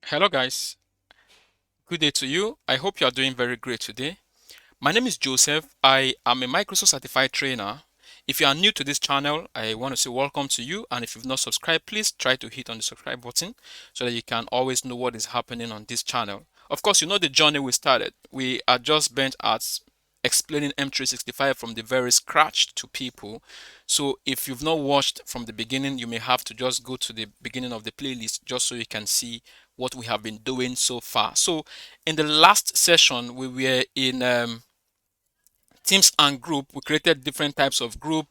Hello guys, good day to you. I hope you are doing very great today. My name is Joseph. I am a Microsoft certified trainer. If you are new to this channel, I want to say welcome to you, and if you've not subscribed, please try to hit on the subscribe button so that you can always know what is happening on this channel. Of course, you know the journey we started. We are just bent at explaining M365 from the very scratch to people. So if you've not watched from the beginning, you may have to just go to the beginning of the playlist just so you can see what we have been doing so far. So in the last session, we were in teams and group. We created different types of group,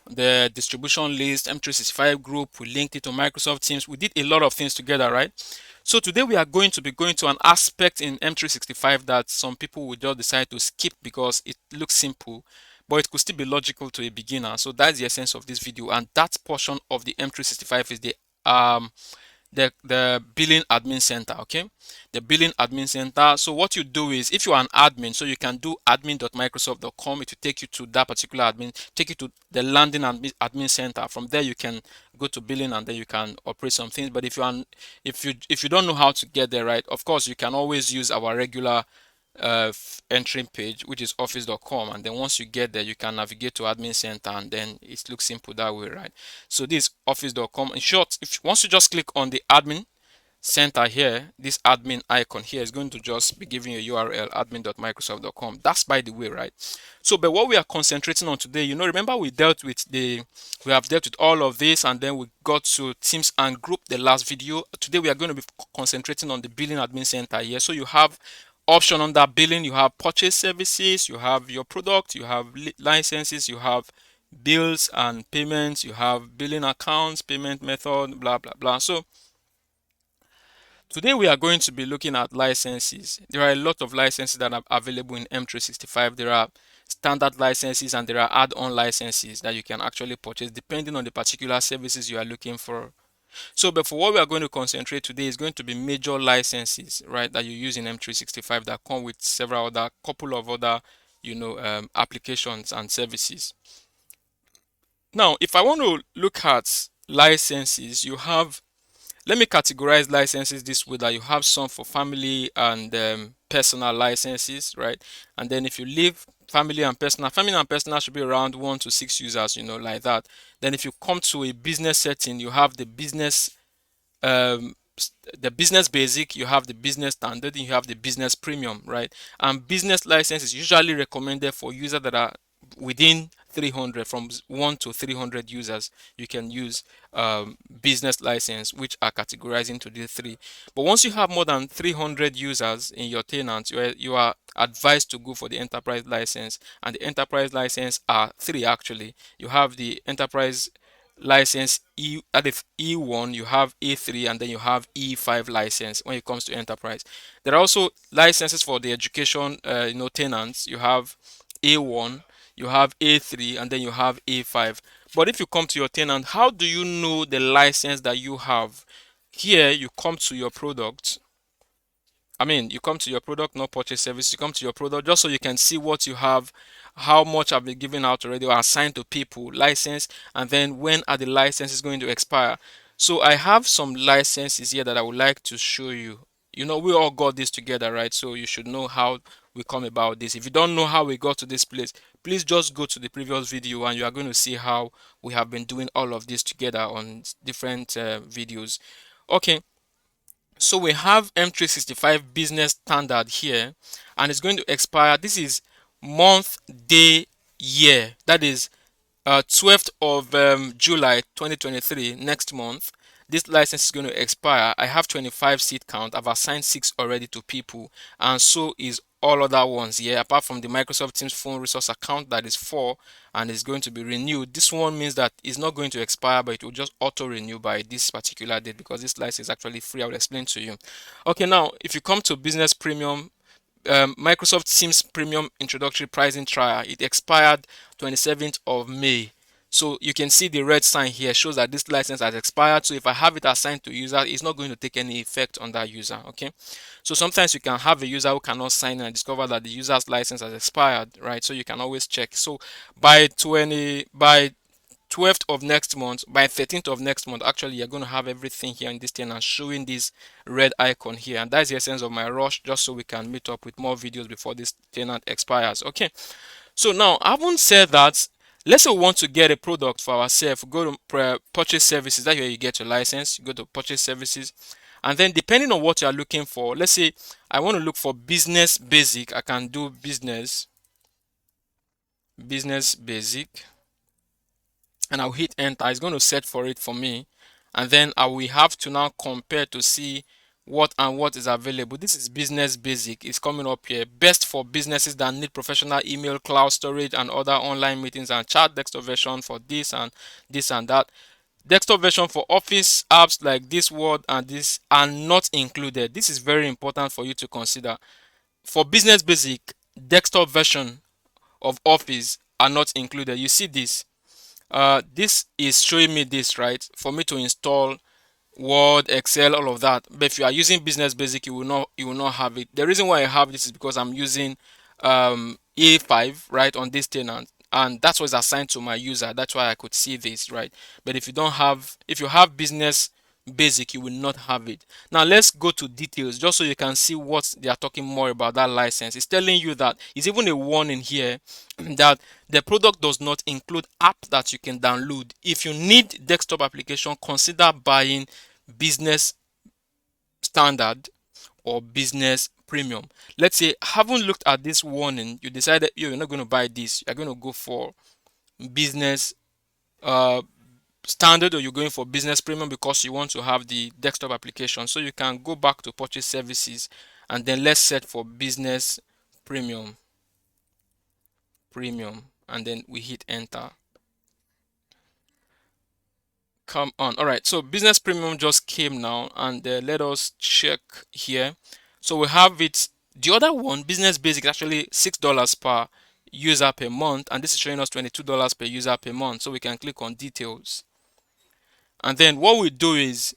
the distribution list, M365 group. We linked it to Microsoft Teams. We did a lot of things together, right? So today we are going to be going to an aspect in M365 that some people will just decide to skip because it looks simple, but it could still be logical to a beginner. So that's the essence of this video, and that portion of the M365 is the billing admin center. Okay, the billing admin center. So what you do is, if you are an admin, so you can do admin.microsoft.com. It will take you to that particular admin, take you to the landing admin center. From there you can go to billing, and then you can operate some things. But if you don't know how to get there, right, of course you can always use our regular entering page, which is office.com, and then once you get there you can navigate to admin center, and then it looks simple that way, right? So this office.com. In short, if once you just click on the admin center here, this admin icon here is going to just be giving you a URL, admin.microsoft.com. That's by the way, right? So but what we are concentrating on today, remember we have dealt with all of this, and then we got to teams and group the last video. Today we are going to be concentrating on the billing admin center here. So you have option under billing, you have purchase services, you have your product, you have licenses, you have bills and payments, you have billing accounts, payment method, blah blah blah. So today we are going to be looking at licenses. There are a lot of licenses that are available in M365. There are standard licenses and there are add-on licenses that you can actually purchase depending on the particular services you are looking for. So, but for what we are going to concentrate today is going to be major licenses, right, that you use in M365 that come with couple of other, applications and services. Now, if I want to look at licenses, let me categorize licenses this way, that you have some for family and personal licenses, right? And then if you leave family and personal should be around 1 to 6 users, like that. Then if you come to a business setting, you have um, the business basic, you have the business standard, and you have the business premium, right? And business license is usually recommended for users that are within 300, from 1 to 300 users. You can use business license, which are categorized into these three. But once you have more than 300 users in your tenant, you are advised to go for the enterprise license. And the enterprise license are three actually. You have the enterprise license at the E1, you have E3, and then you have E5 license when it comes to enterprise. There are also licenses for the education tenants. You have A1, you have A3, and then you have A5. But if you come to your tenant, how do you know the license that you have? Here you come to your product. You come to your product, not purchase service. You come to your product just so you can see what you have, how much have been given out already or assigned to people, license, and then when are the licenses going to expire. So I have some licenses here that I would like to show you. We all got this together, right? So you should know how we come about this. If you don't know how we got to this place, please just go to the previous video and you are going to see how we have been doing all of this together on different videos. Okay. So we have M365 business standard here, and it's going to expire. This is month, day, year. That is 12th of July 2023, next month. This license is going to expire. I have 25 seat count. I've assigned 6 already to people, and so is all other ones here, apart from the Microsoft Teams phone resource account, that is 4, and is going to be renewed. This one means that it's not going to expire, but it will just auto renew by this particular date, because this license is actually free. I will explain to you. Okay, now if you come to business premium, Microsoft Teams Premium Introductory Pricing Trial, it expired 27th of May. So you can see the red sign here shows that this license has expired. So if I have it assigned to user, it's not going to take any effect on that user. Okay. So sometimes you can have a user who cannot sign in and discover that the user's license has expired, right? So you can always check. So by 12th of next month, by 13th of next month, actually, you're going to have everything here in this tenant showing this red icon here. And that's the essence of my rush, just so we can meet up with more videos before this tenant expires. Okay. So now, having said that, let's say we want to get a product for ourselves, go to purchase services. That's where you get your license. You go to purchase services. And then depending on what you are looking for, let's say I want to look for business basic. I can do business basic, and I'll hit enter. It's going to search for it for me, and then I will have to now compare to see what is available. This is business basic. It's coming up here. Best for businesses that need professional email, cloud storage, and other online meetings, and chat. Desktop version for this and that. Desktop version for office apps like this Word and this are not included. This is very important for you to consider. For business basic, desktop version of office are not included. You see this. This is showing me this, right, for me to install Word, Excel, all of that. But if you are using Business Basic, you will not have it. The reason why I have this is because I'm using E5, right, on this tenant, and that's what's assigned to my user. That's why I could see this, right. But if you have Business Basic, you will not have it. Now let's go to details, just so you can see what they are talking more about that license. It's telling you that it's even a warning here that the product does not include app that you can download. If you need desktop application, consider buying business standard or business premium. Let's say, having looked at this warning, you decided you're not going to buy this, you're going to go for business uh, standard, or you're going for business premium because you want to have the desktop application. So you can go back to purchase services, and then let's set for business premium, and then we hit enter. Come on. All right, so business premium just came now, and let us check here. So we have it. The other one, business basic, is actually $6 per user per month, and this is showing us $22 per user per month. So we can click on details, and then what we do is,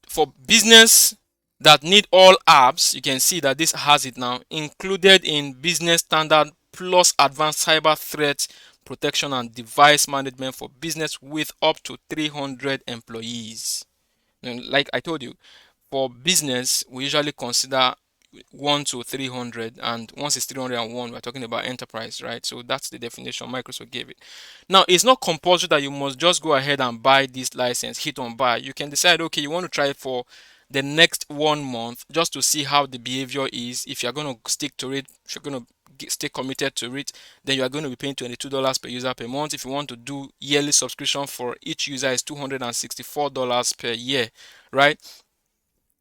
for business that need all apps, you can see that this has it now included in business standard plus advanced cyber threat protection and device management for business with up to 300 employees. And like I told you, for business we usually consider 1 to 300, and once it's 301 we're talking about enterprise, right? So that's the definition Microsoft gave it. Now, it's not compulsory that you must just go ahead and buy this license, hit on buy. You can decide, okay, you want to try it for the next 1 month just to see how the behavior is. If you're going to stick to it, if you're going to stay committed to it, then you are going to be paying $22 per user per month. If you want to do yearly subscription for each user, is $264 per year, right?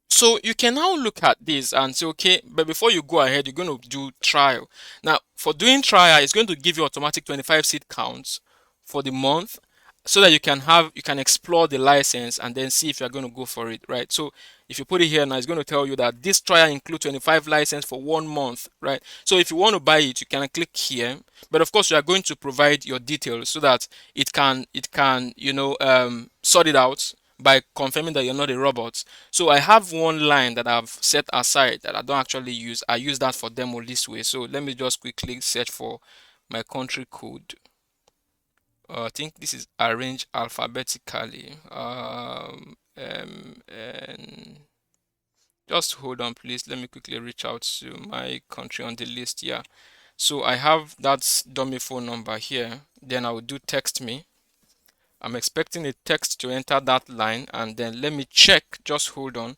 So you can now look at this and say, okay, but before you go ahead, you're going to do trial. Now, for doing trial, it's going to give you automatic 25 seat counts for the month, so that you can explore the license and then see if you're going to go for it, right? So if you put it here now, it's going to tell you that this trial includes 25 license for 1 month, right? So if you want to buy it, you can click here, but of course you are going to provide your details so that it can sort it out by confirming that you're not a robot. So I have one line that I've set aside that I don't actually use. I use that for demo this way. So let me just quickly search for my country code. I think this is arranged alphabetically. And just hold on, please. Let me quickly reach out to my country on the list here. So I have that dummy phone number here. Then I will do text me. I'm expecting a text to enter that line, and then let me check. Just hold on.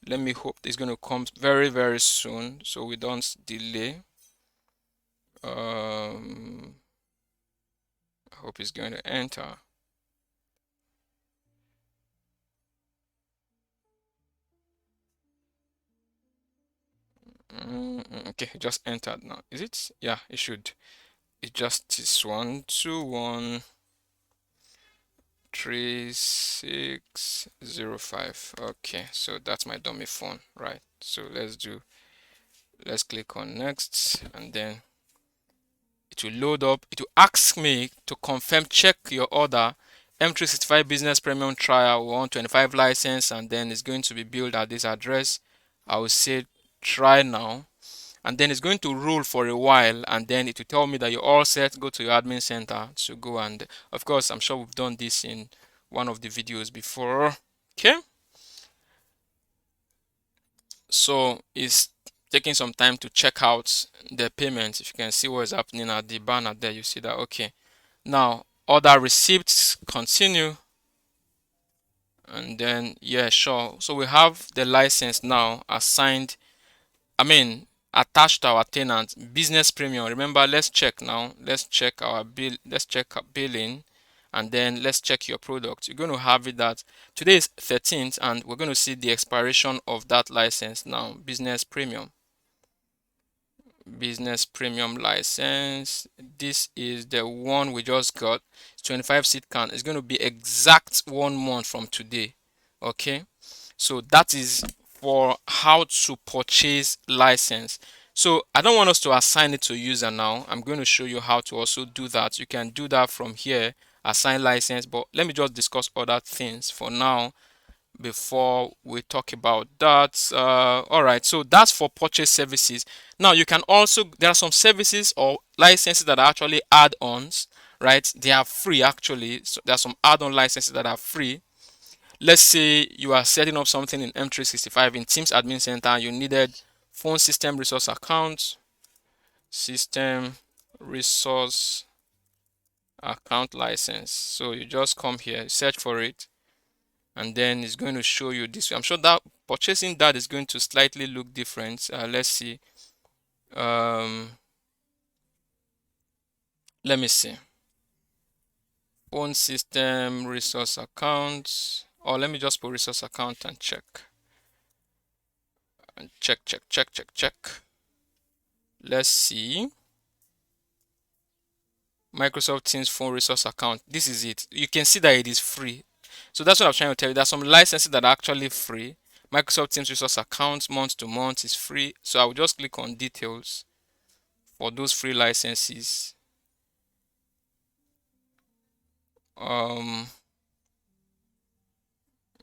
Let me hope it's going to come very, very soon, so we don't delay. I hope it's going to enter. Okay, it just entered now. Is it? Yeah, it should. It just is 1213605. Okay, so that's my dummy phone, right? So let's click on next, and then it will load up. It will ask me to confirm, check your order. M365 Business Premium Trial 125 license, and then it's going to be billed at this address. I will say try now, and then it's going to rule for a while, and then it will tell me that you're all set. Go to your admin center to go, and of course I'm sure we've done this in one of the videos before. Okay, so it's taking some time to check out the payments. If you can see what is happening at the banner there, you see that. Okay, now other receipts, continue, and then yeah, sure. So we have the license now assigned, I mean, attached to our tenant. Business premium, remember, let's check now. Let's check our bill, let's check our billing, and then let's check your product. You're going to have it that today is 13th, and we're going to see the expiration of that license now. Business premium license, this is the one we just got. It's 25 seat count. It's going to be exact 1 month from today. Okay, so that is for how to purchase license. So I don't want us to assign it to user now. I'm going to show you how to also do that. You can do that from here, assign license, but let me just discuss other things for now before we talk about that. All right, so that's for purchase services. Now you can also, there are some services or licenses that are actually add-ons, right? They are free actually. So there are some add-on licenses that are free. Let's say you are setting up something in M365 in Teams Admin Center. You needed phone system resource account, system resource account license. So you just come here, search for it, and then it's going to show you this way. I'm sure that purchasing that is going to slightly look different. Let's see. Let me see. Phone system resource account, or let me just put resource account and check. And check. Let's see. Microsoft Teams phone resource account. This is it. You can see that it is free. So that's what I'm trying to tell you. There's some licenses that are actually free. Microsoft Teams resource account month to month is free. So I will just click on details for those free licenses.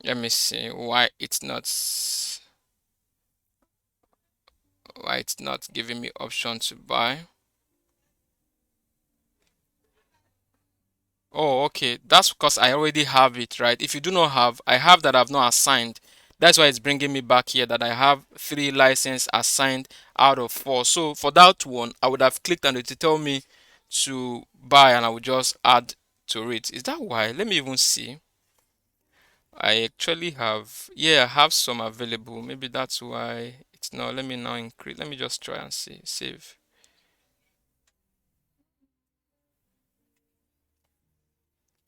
Let me see why it's not giving me option to buy. Oh, okay. That's because I already have it, right? If you do not have, I have that I've not assigned. That's why it's bringing me back here that I have 3 license assigned out of 4. So for that one, I would have clicked on it to tell me to buy, and I would just add to it. Is that why? Let me even see. I actually have, yeah, I have some available. Maybe that's why it's not. Let me now increase. Let me just try and see. Save.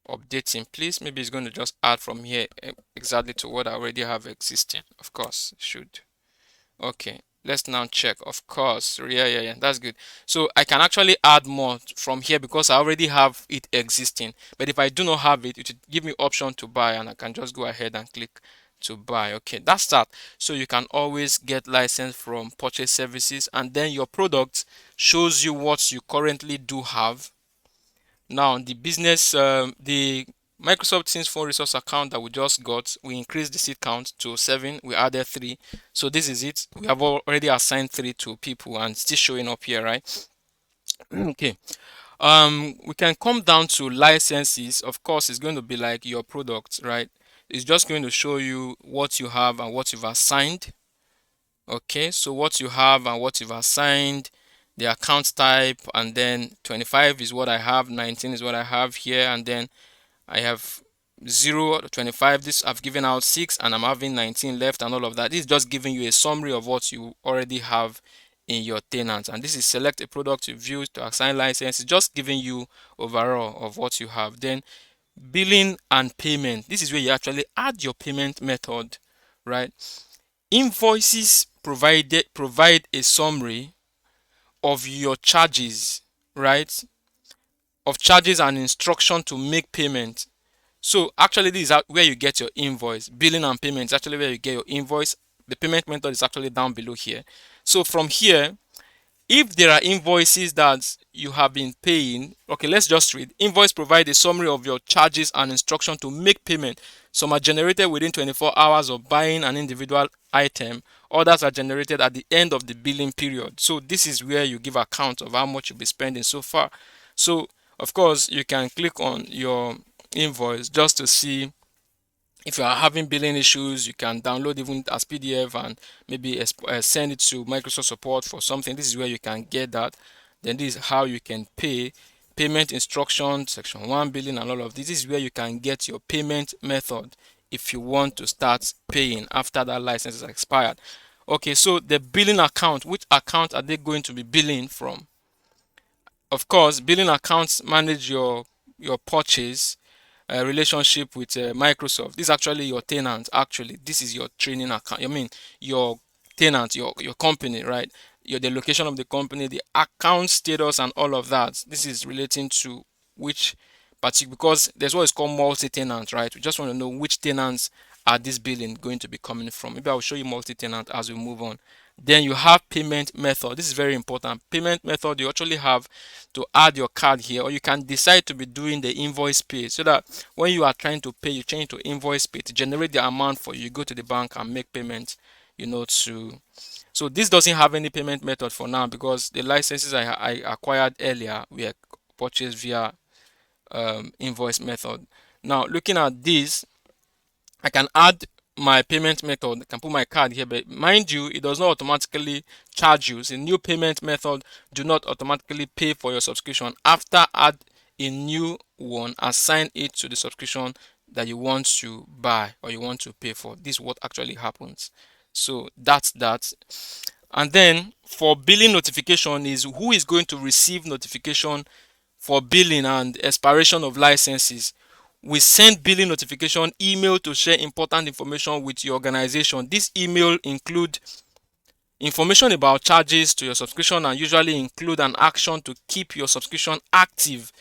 Updating, please. Maybe it's going to just add from here exactly to what I already have existing. Of course, it should. Okay, let's now check. Of course, yeah, that's good. So I can actually add more from here because I already have it existing. But if I do not have it, it will give me option to buy, and I can just go ahead and click to buy. Okay, that's that. So you can always get license from purchase services, and then your product shows you what you currently do have. Now, the business, the Microsoft Teams phone resource account that we just got, we increased the seat count to 7. We added 3. So this is it. We have already assigned 3 to people, and it's still showing up here, right? Okay. We can come down to licenses. Of course, it's going to be like your product, right? It's just going to show you what you have and what you've assigned. Okay, so what you have and what you've assigned, the account type, and then 25 is what I have, 19 is what I have here, and then I have 0, 25. This I've given out 6, and I'm having 19 left, and all of that. This is just giving you a summary of what you already have in your tenant. And this is select a product to view to assign license. It's just giving you overall of what you have. Then billing and payment. This is where you actually add your payment method, right? Invoices provide a summary of your charges, right? Of charges and instruction to make payment. So actually this is where you get your invoice. Billing and payment is actually where you get your invoice. The payment method is actually down below here. So from here, If there are invoices that you have been paying, okay, let's just read. Invoice provide a summary of your charges and instruction to make payment. Some are generated within 24 hours of buying an individual item. Others are generated at the end of the billing period. So this is where you give account of how much you'll be spending so far. So of course you can click on your invoice just to see. If you are having billing issues, you can download even as PDF and maybe send it to Microsoft support for something. This is where you can get that. Then this is how you can pay. Payment instructions, section 1 billing and all of this. This is where you can get your payment method if you want to start paying after that license is expired. Okay, so the billing account, which account are they going to be billing from? Of course, billing accounts manage your purchase relationship with Microsoft. This is actually your tenant. Actually, this is your training account. I mean, your tenant, your company, right? The location of the company, the account status, and all of that. This is relating to which particular, because there's what is called multi-tenant, right? We just want to know which tenants are this billing going to be coming from. Maybe I'll show you multi-tenant as we move on. Then you have payment method. This is very important. Payment method, you actually have to add your card here, or you can decide to be doing the invoice pay, so that when you are trying to pay, you change to invoice pay to generate the amount for you. You go to the bank and make payment, to. So this doesn't have any payment method for now because the licenses I acquired earlier were purchased via invoice method. Now looking at this, I can add my payment method. I can put my card here, but mind you, it does not automatically charge you. The new payment method do not automatically pay for your subscription. After add a new one, assign it to the subscription that you want to buy or you want to pay for. This is what actually happens. So that's that. And then for billing notification is who is going to receive notification for billing and expiration of licenses. We send billing notification email to share important information with your organization. This email include information about charges to your subscription and usually include an action to keep your subscription active.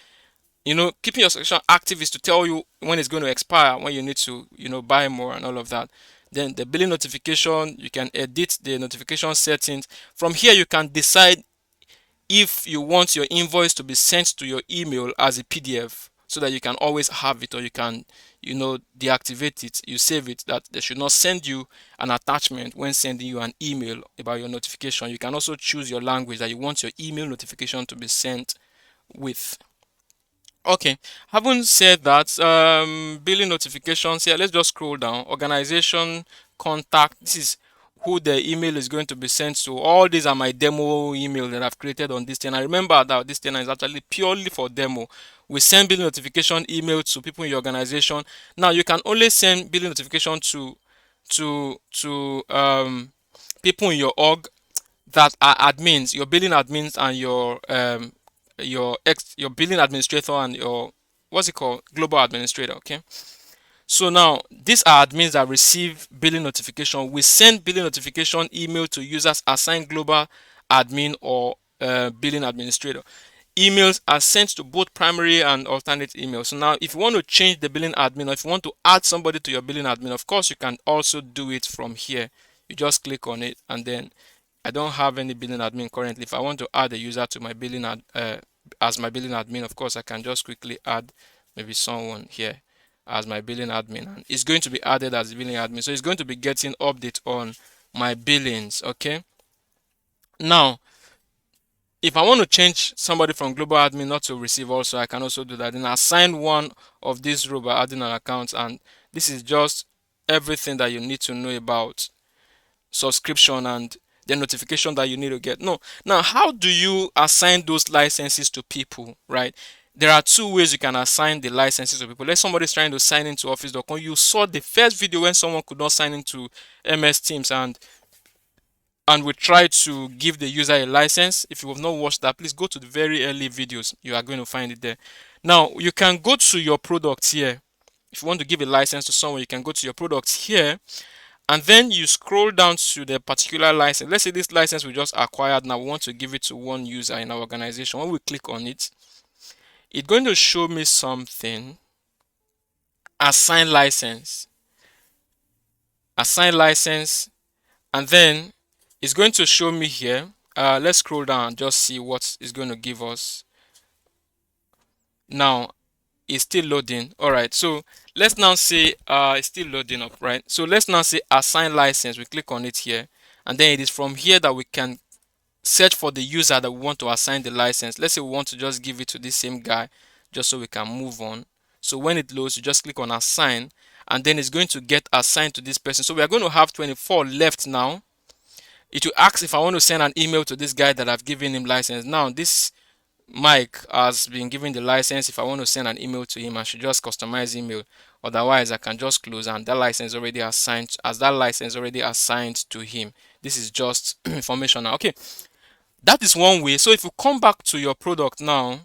Keeping your subscription active is to tell you when it's going to expire, when you need to, buy more and all of that. Then the billing notification, you can edit the notification settings. From here, you can decide if you want your invoice to be sent to your email as a PDF so that you can always have it, or you can deactivate it, you save it, that they should not send you an attachment when sending you an email about your notification. You can also choose your language that you want your email notification to be sent with. Okay, having said that, billing notifications here, let's just scroll down. Organization, contact, this is who the email is going to be sent to. All these are my demo email that I've created on this tenant. Remember that this tenant is actually purely for demo. We send billing notification email to people in your organization. Now you can only send billing notification to people in your org that are admins, your billing admins, and your billing administrator and your what's it called, global administrator. Okay, so now these are admins that receive billing notification. We send billing notification email to users assigned global admin or billing administrator. Emails are sent to both primary and alternate emails. So now if you want to change the billing admin, or if you want to add somebody to your billing admin, of course you can also do it from here. You just click on it, and then I don't have any billing admin currently. If I want to add a user to my as my billing admin, of course I can just quickly add maybe someone here as my billing admin, and it's going to be added as billing admin. So it's going to be getting update on my billings. Okay, now if I want to change somebody from global admin not to receive also, I can also do that. Then assign one of these row by adding an account, and this is just everything that you need to know about subscription and the notification that you need to get. No, now how do you assign those licenses to people, right? There are two ways you can assign the licenses to people. Let's somebody's trying to sign into office.com. You saw the first video when someone could not sign into MS Teams, and we try to give the user a license. If you have not watched that, please go to the very early videos. You are going to find it there. Now you can go to your products here. If you want to give a license to someone, you can go to your products here, and then you scroll down to the particular license. Let's say this license we just acquired. Now we want to give it to one user in our organization. When we click on it, it's going to show me something. Assign license, and then it's going to show me here let's scroll down and just see what is going to give us. Now it's still loading. All right, so let's now say it's still loading up, right? So let's now say assign license. We click on it here, and then it is from here that we can search for the user that we want to assign the license. Let's say we want to just give it to this same guy just so we can move on. So when it loads, you just click on assign, and then it's going to get assigned to this person. So we are going to have 24 left now. It will ask if I want to send an email to this guy that I've given him license. Now this Mike has been given the license. If I want to send an email to him, I should just customize email. Otherwise, I can just close, and that license already assigned, as that license already assigned to him. This is just information now. Okay, that is one way. So if you come back to your product now,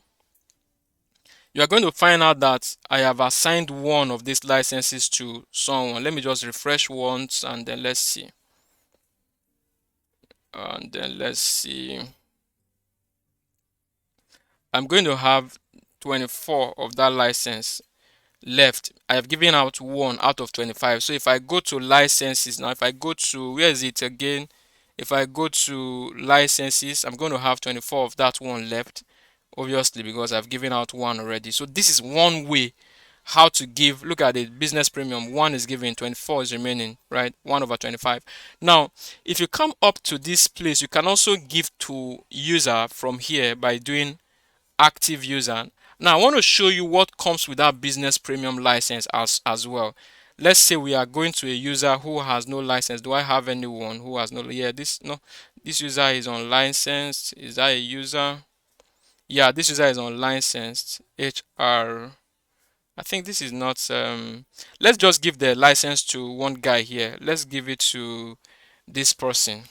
you are going to find out that I have assigned one of these licenses to someone. Let me just refresh once, and then let's see. And then let's see. I'm going to have 24 of that license left. I have given out one out of 25. So if I go to licenses now, if I go to, where is it again? If I go to licenses, I'm going to have 24 of that one left, obviously, because I've given out one already. So this is one way how to give. Look at it, business premium, one is given, 24 is remaining, right? 1 over 25. Now if you come up to this place, you can also give to user from here by doing active user. Now I want to show you what comes with that business premium license as well. Let's say we are going to a user who has no license. Do I have anyone who has no? Yeah, this no, this user is unlicensed. Is that a user? Yeah, this user is unlicensed. HR. I think this is not. Let's just give the license to one guy here. Let's give it to this person.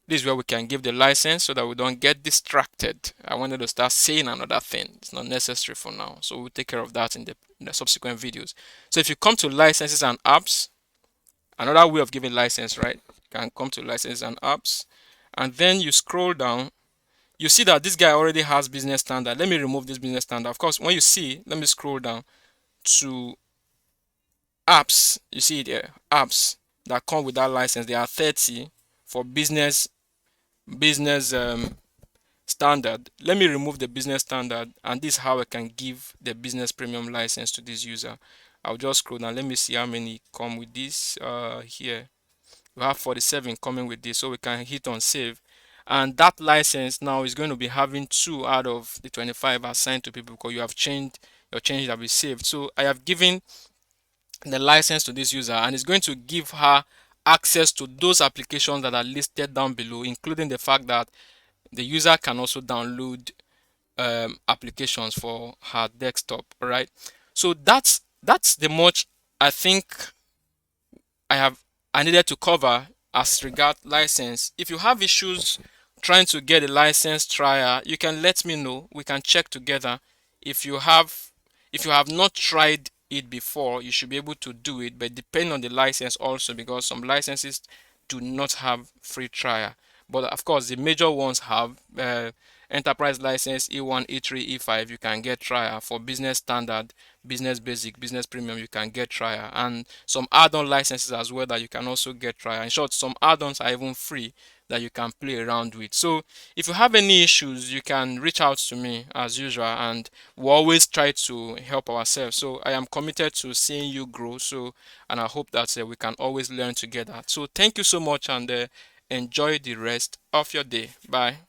This is where we can give the license so that we don't get distracted. I wanted to start saying another thing. It's not necessary for now. So we'll take care of that in the subsequent videos. So if you come to licenses and apps, another way of giving license, right? You can come to licenses and apps, and then you scroll down. You see that this guy already has business standard. Let me remove this business standard. Of course, when you see, let me scroll down to apps. You see it there, apps that come with that license. There are 30 for business standard. Let me remove the business standard, and this is how I can give the business premium license to this user. I'll just scroll down. Let me see how many come with this. Here we have 47 coming with this, so we can hit on save, and that license now is going to be having 2 out of the 25 assigned to people because you have changed your change that we saved. So I have given the license to this user, and it's going to give her access to those applications that are listed down below, including the fact that the user can also download applications for her desktop. All right, so that's the much I think I needed to cover as regard license. If you have issues trying to get a license trial, you can let me know. We can check together. If you have not tried it before, you should be able to do it, but depend on the license also, because some licenses do not have free trial. But of course, the major ones have enterprise license E1, E3, E5. You can get trial for business standard, business basic, business premium. You can get trial, and some add-on licenses as well that you can also get trial. In short, some add-ons are even free that you can play around with. So if you have any issues, you can reach out to me as usual, and we always try to help ourselves. So I am committed to seeing you grow. So, and I hope that we can always learn together. So thank you so much, and enjoy the rest of your day. Bye.